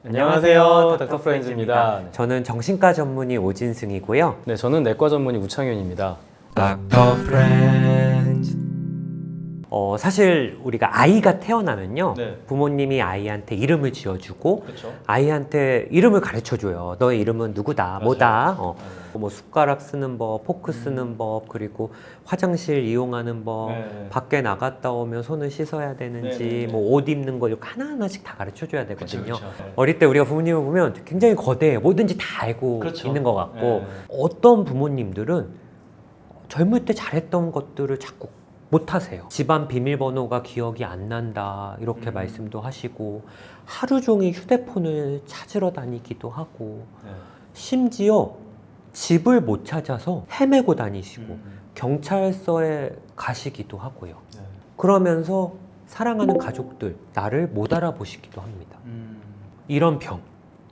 안녕하세요. 닥터 프렌즈입니다. 네. 저는 정신과 전문의 오진승이고요. 네, 저는 내과 전문의 우창윤입니다. Dr. Friends. 사실 우리가 아이가 태어나면요. 네. 부모님이 아이한테 이름을 지어주고 그렇죠. 아이한테 이름을 가르쳐줘요. 너의 이름은 누구다, 맞아요. 뭐다. 뭐 숟가락 쓰는 법, 포크 쓰는 법, 그리고 화장실 이용하는 법, 네. 밖에 나갔다 오면 손을 씻어야 되는지, 네. 뭐 옷 입는 걸 이렇게 하나하나씩 다 가르쳐줘야 되거든요. 그쵸. 네. 어릴 때 우리가 부모님을 보면 굉장히 거대해. 뭐든지 다 알고 그렇죠. 있는 것 같고, 네. 어떤 부모님들은 젊을 때 잘했던 것들을 자꾸 못하세요. 집안 비밀번호가 기억이 안 난다 이렇게 말씀도 하시고, 하루 종일 휴대폰을 찾으러 다니기도 하고, 네. 심지어 집을 못 찾아서 헤매고 다니시고 경찰서에 가시기도 하고요. 네. 그러면서 사랑하는 가족들 나를 못 알아보시기도 합니다. 이런 병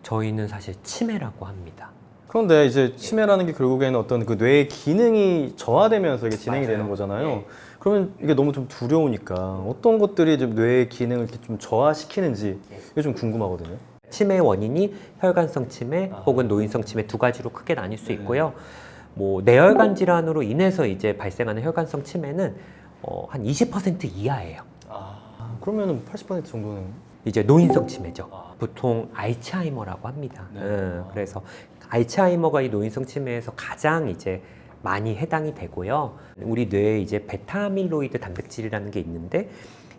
저희는 사실 치매라고 합니다. 그런데 이제 치매라는 게 결국에는 어떤 그 뇌의 기능이 저하되면서 이게 진행이 맞아요. 되는 거잖아요. 네. 그러면 이게 너무 좀 두려우니까 어떤 것들이 좀 뇌의 기능을 이렇게 좀 저하시키는지 이게 좀 궁금하거든요. 치매의 원인이 혈관성 치매 아. 혹은 노인성 치매 두 가지로 크게 나뉠 수 있고요. 뭐 뇌혈관 질환으로 인해서 이제 발생하는 혈관성 치매는 한 20% 이하예요. 그러면은 80% 정도는 이제 노인성 치매죠. 아. 보통 알츠하이머라고 합니다. 네. 그래서 알츠하이머가 이 노인성 치매에서 가장 이제 많이 해당이 되고요. 우리 뇌에 이제 베타아밀로이드 단백질이라는 게 있는데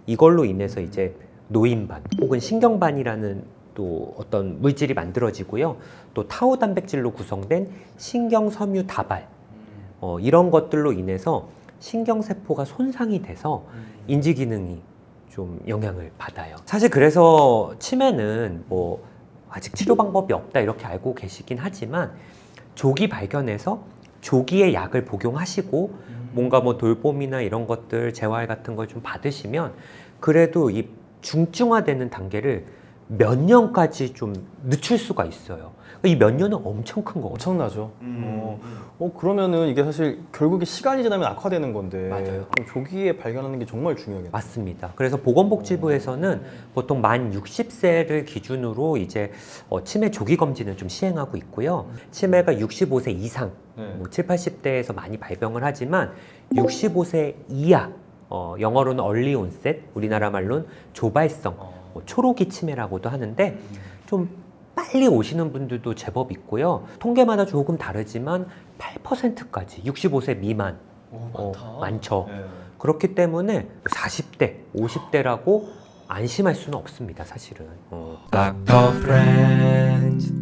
이걸로 인해서 이제 노인반 혹은 신경반이라는 또 어떤 물질이 만들어지고요. 또 타우 단백질로 구성된 신경섬유 다발 이런 것들로 인해서 신경세포가 손상이 돼서 인지 기능이 좀 영향을 받아요. 사실 그래서 치매는 뭐 아직 치료 방법이 없다 이렇게 알고 계시긴 하지만 조기 발견해서 조기에 약을 복용하시고 뭔가 뭐 돌봄이나 이런 것들 재활 같은 걸 좀 받으시면 그래도 이 중증화되는 단계를 몇 년까지 좀 늦출 수가 있어요. 이 몇 년은 엄청 큰 거거든요. 엄청나죠. 그러면은 이게 사실 결국에 시간이 지나면 악화되는 건데 맞아요. 좀 조기에 발견하는 게 정말 중요하겠네요. 맞습니다. 그래서 보건복지부에서는 보통 만 60세를 기준으로 이제 치매 조기 검진을 좀 시행하고 있고요. 치매가 65세 이상, 네. 뭐 7, 80대에서 많이 발병을 하지만 65세 이하, 영어로는 early onset, 우리나라 말로는 조발성, 뭐 초록이 치매라고도 하는데 좀 빨리 오시는 분들도 제법 있고요. 통계마다 조금 다르지만 8%까지 65세 미만 많죠. 네. 그렇기 때문에 40대, 50대라고 안심할 수는 없습니다, 사실은. Dr. Friends.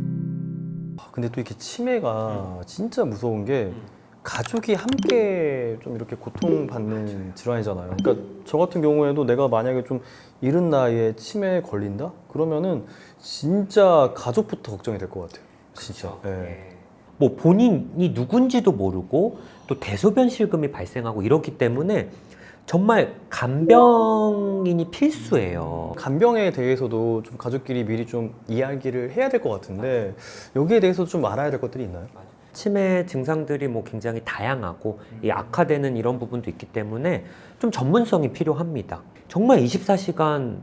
근데 또 이렇게 치매가 진짜 무서운 게 가족이 함께 좀 이렇게 고통받는 질환이잖아요. 그러니까 저 같은 경우에도 내가 만약에 좀 이른 나이에 치매에 걸린다? 그러면은 진짜 가족부터 걱정이 될 것 같아요. 진짜. 네. 뭐 본인이 누군지도 모르고 또 대소변 실금이 발생하고 이렇기 때문에 정말 간병인이 필수예요. 간병에 대해서도 좀 가족끼리 미리 좀 이야기를 해야 될 것 같은데 여기에 대해서 좀 알아야 될 것들이 있나요? 치매 증상들이 뭐 굉장히 다양하고 이 악화되는 이런 부분도 있기 때문에 좀 전문성이 필요합니다. 정말 24시간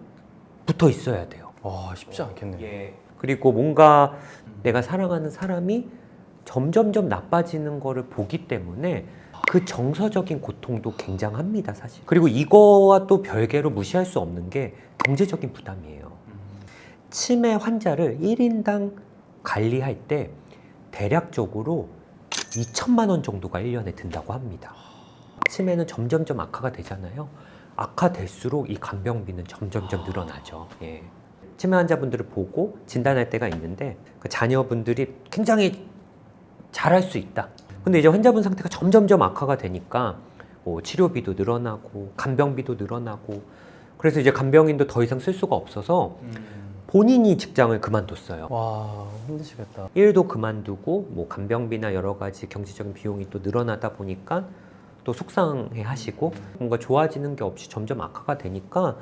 붙어 있어야 돼요. 와, 쉽지 않겠네요. 그리고 뭔가 내가 사랑하는 사람이 점점점 나빠지는 거를 보기 때문에 그 정서적인 고통도 굉장합니다, 사실. 그리고 이거와 또 별개로 무시할 수 없는 게 경제적인 부담이에요. 치매 환자를 1인당 관리할 때 대략적으로 2천만 원 정도가 1년에 든다고 합니다. 치매는 점점점 악화가 되잖아요. 악화될수록 이 간병비는 점점점 늘어나죠. 예. 치매 환자분들을 보고 진단할 때가 있는데 그 자녀분들이 굉장히 잘할 수 있다. 근데 이제 환자분 상태가 점점점 악화가 되니까 뭐 치료비도 늘어나고 간병비도 늘어나고 그래서 이제 간병인도 더 이상 쓸 수가 없어서 본인이 직장을 그만뒀어요. 와, 힘드시겠다. 일도 그만두고 뭐 간병비나 여러 가지 경제적인 비용이 또 늘어나다 보니까 또 속상해 하시고 뭔가 좋아지는 게 없이 점점 악화가 되니까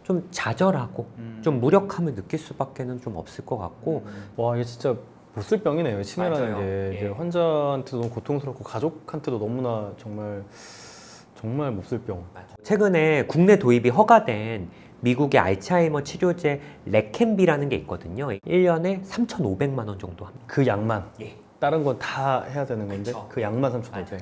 좀 좌절하고 좀 무력함을 느낄 수밖에는 좀 없을 것 같고 와, 이게 진짜 못 쓸 병이네요. 치매라는 맞아요. 게 이제 예. 환자한테도 너무 고통스럽고 가족한테도 너무나 정말 못 쓸 병. 최근에 국내 도입이 허가된 미국의 알츠하이머 치료제 레켐비라는 게 있거든요. 1년에 3,500만 원 정도 합니다. 그 약만. 예. 다른 건 다 해야 되는 건데 그쵸. 그 약만 3,500.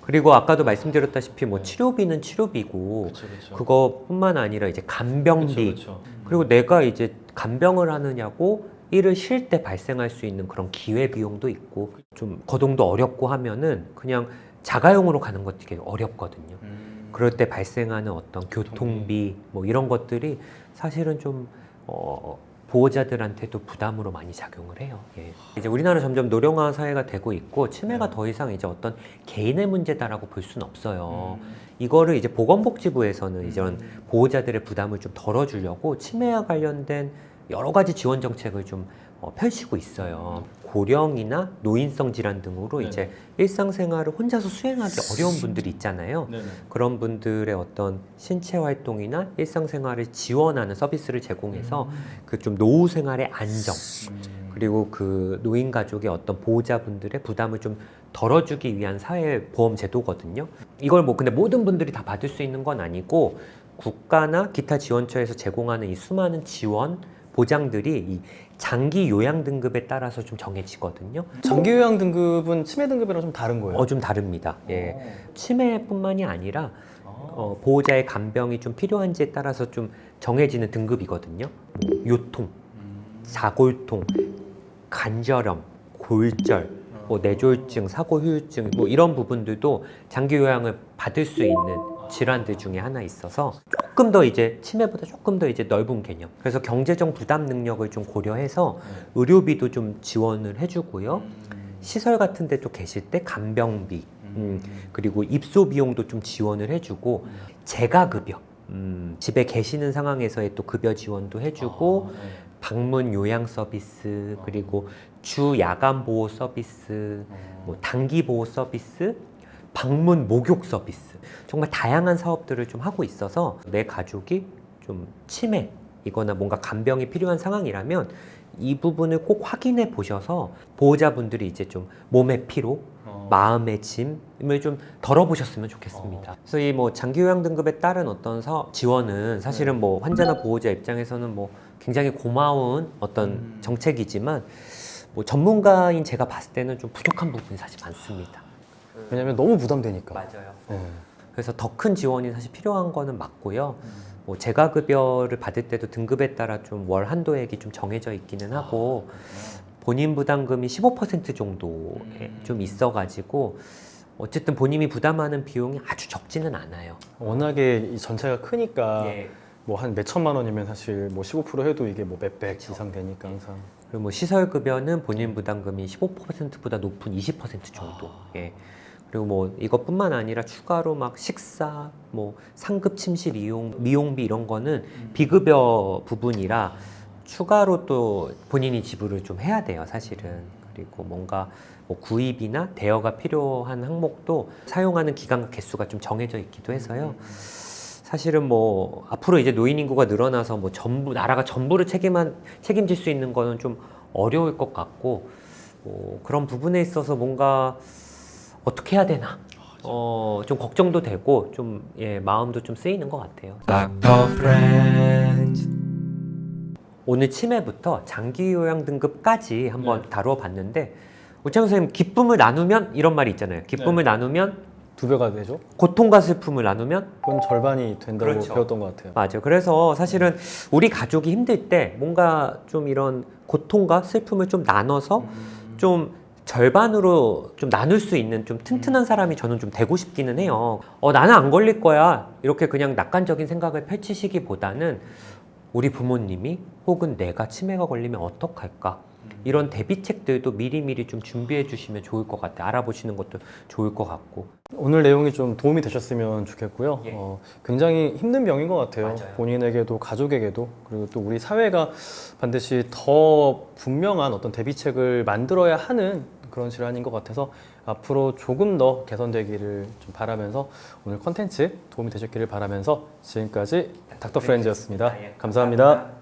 그리고 아까도 말씀드렸다시피 뭐 치료비는 치료비고 그쵸. 그것뿐만 아니라 이제 간병비 그쵸. 그리고 내가 이제 간병을 하느냐고 일을 쉴 때 발생할 수 있는 그런 기회 비용도 있고 좀 거동도 어렵고 하면은 그냥 자가용으로 가는 것도 되게 어렵거든요. 그럴 때 발생하는 어떤 교통비 뭐 이런 것들이 사실은 좀 보호자들한테도 부담으로 많이 작용을 해요. 예. 이제 우리나라 점점 노령화 사회가 되고 있고 치매가 더 이상 이제 어떤 개인의 문제다라고 볼 수는 없어요. 이거를 이제 보건복지부에서는 이런 보호자들의 부담을 좀 덜어주려고 치매와 관련된 여러 가지 지원 정책을 좀 펼치고 있어요. 고령이나 노인성 질환 등으로 이제 일상생활을 혼자서 수행하기 어려운 분들이 있잖아요. 그런 분들의 어떤 신체 활동이나 일상생활을 지원하는 서비스를 제공해서 그 좀 노후 생활의 안정 그리고 그 노인 가족의 어떤 보호자분들의 부담을 좀 덜어주기 위한 사회보험 제도거든요. 이걸 뭐 근데 모든 분들이 다 받을 수 있는 건 아니고 국가나 기타 지원처에서 제공하는 이 수많은 지원 보장들이 이 장기 요양 등급에 따라서 좀 정해지거든요. 장기 요양 등급은 치매 등급이랑 좀 다른 거예요? 좀 다릅니다. 예. 치매뿐만이 아니라 보호자의 간병이 좀 필요한지에 따라서 좀 정해지는 등급이거든요. 요통, 자골통, 간절염, 골절, 뭐 뇌졸중, 사고후유증 뭐 이런 부분들도 장기 요양을 받을 수 있는 질환들 중에 하나 있어서 조금 더 이제 치매보다 조금 더 이제 넓은 개념. 그래서 경제적 부담 능력을 좀 고려해서 의료비도 좀 지원을 해주고요. 시설 같은 데 또 계실 때 간병비, 그리고 입소 비용도 좀 지원을 해주고 재가급여, 집에 계시는 상황에서의 또 급여 지원도 해주고 방문 요양 서비스, 그리고 주 야간 보호 서비스, 뭐 단기 보호 서비스, 방문 목욕 서비스 정말 다양한 사업들을 좀 하고 있어서 내 가족이 좀 치매이거나 뭔가 간병이 필요한 상황이라면 이 부분을 꼭 확인해 보셔서 보호자분들이 이제 좀 몸의 피로, 마음의 짐을 좀 덜어보셨으면 좋겠습니다. 그래서 이 뭐 장기 요양 등급에 따른 어떤 사업 지원은 사실은 뭐 환자나 보호자 입장에서는 뭐 굉장히 고마운 어떤 정책이지만 뭐 전문가인 제가 봤을 때는 좀 부족한 부분이 사실 많습니다. 왜냐면 너무 부담되니까. 맞아요. 네. 그래서 더 큰 지원이 사실 필요한 거는 맞고요. 뭐 재가급여를 받을 때도 등급에 따라 좀 월 한도액이 좀 정해져 있기는 하고 본인 부담금이 15% 정도에 좀 있어가지고 어쨌든 본인이 부담하는 비용이 아주 적지는 않아요. 워낙에 이 전체가 크니까 예. 뭐 한 몇 천만 원이면 사실 뭐 15% 해도 이게 뭐 몇백 이상 되니까 항상. 그리고 뭐 시설급여는 본인 부담금이 15%보다 높은 20% 정도. 예. 그리고 뭐 이것뿐만 아니라 추가로 막 식사, 뭐 상급 침실 이용, 미용비 이런 거는 비급여 부분이라 추가로 또 본인이 지불을 좀 해야 돼요, 사실은. 그리고 뭔가 뭐 구입이나 대여가 필요한 항목도 사용하는 기간과 개수가 좀 정해져 있기도 해서요. 사실은 뭐 앞으로 이제 노인 인구가 늘어나서 뭐 전부 나라가 전부를 책임질 수 있는 거는 좀 어려울 것 같고 뭐 그런 부분에 있어서 뭔가 어떻게 해야 되나 좀 걱정도 되고 좀 마음도 좀 쓰이는 것 같아요. Dr. Friend. 오늘 치매부터 장기 요양 등급까지 한번 다루어 봤는데 우창 선생님 기쁨을 나누면 이런 말이 있잖아요. 기쁨을 나누면 2배가 되죠? 고통과 슬픔을 나누면 그건 절반이 된다고 그렇죠. 배웠던 것 같아요. 맞아요. 그래서 사실은 우리 가족이 힘들 때 뭔가 좀 이런 고통과 슬픔을 좀 나눠서 좀 절반으로 좀 나눌 수 있는 좀 튼튼한 사람이 저는 좀 되고 싶기는 해요. 나는 안 걸릴 거야. 이렇게 그냥 낙관적인 생각을 펼치시기보다는 우리 부모님이 혹은 내가 치매가 걸리면 어떡할까? 이런 대비책들도 미리미리 좀 준비해 주시면 좋을 것 같아요. 알아보시는 것도 좋을 것 같고. 오늘 내용이 좀 도움이 되셨으면 좋겠고요. 예. 굉장히 힘든 병인 것 같아요. 맞아요. 본인에게도 가족에게도 그리고 또 우리 사회가 반드시 더 분명한 어떤 대비책을 만들어야 하는 그런 질환인 것 같아서 앞으로 조금 더 개선되기를 좀 바라면서 오늘 컨텐츠 도움이 되셨기를 바라면서 지금까지 닥터 프렌즈였습니다. 감사합니다.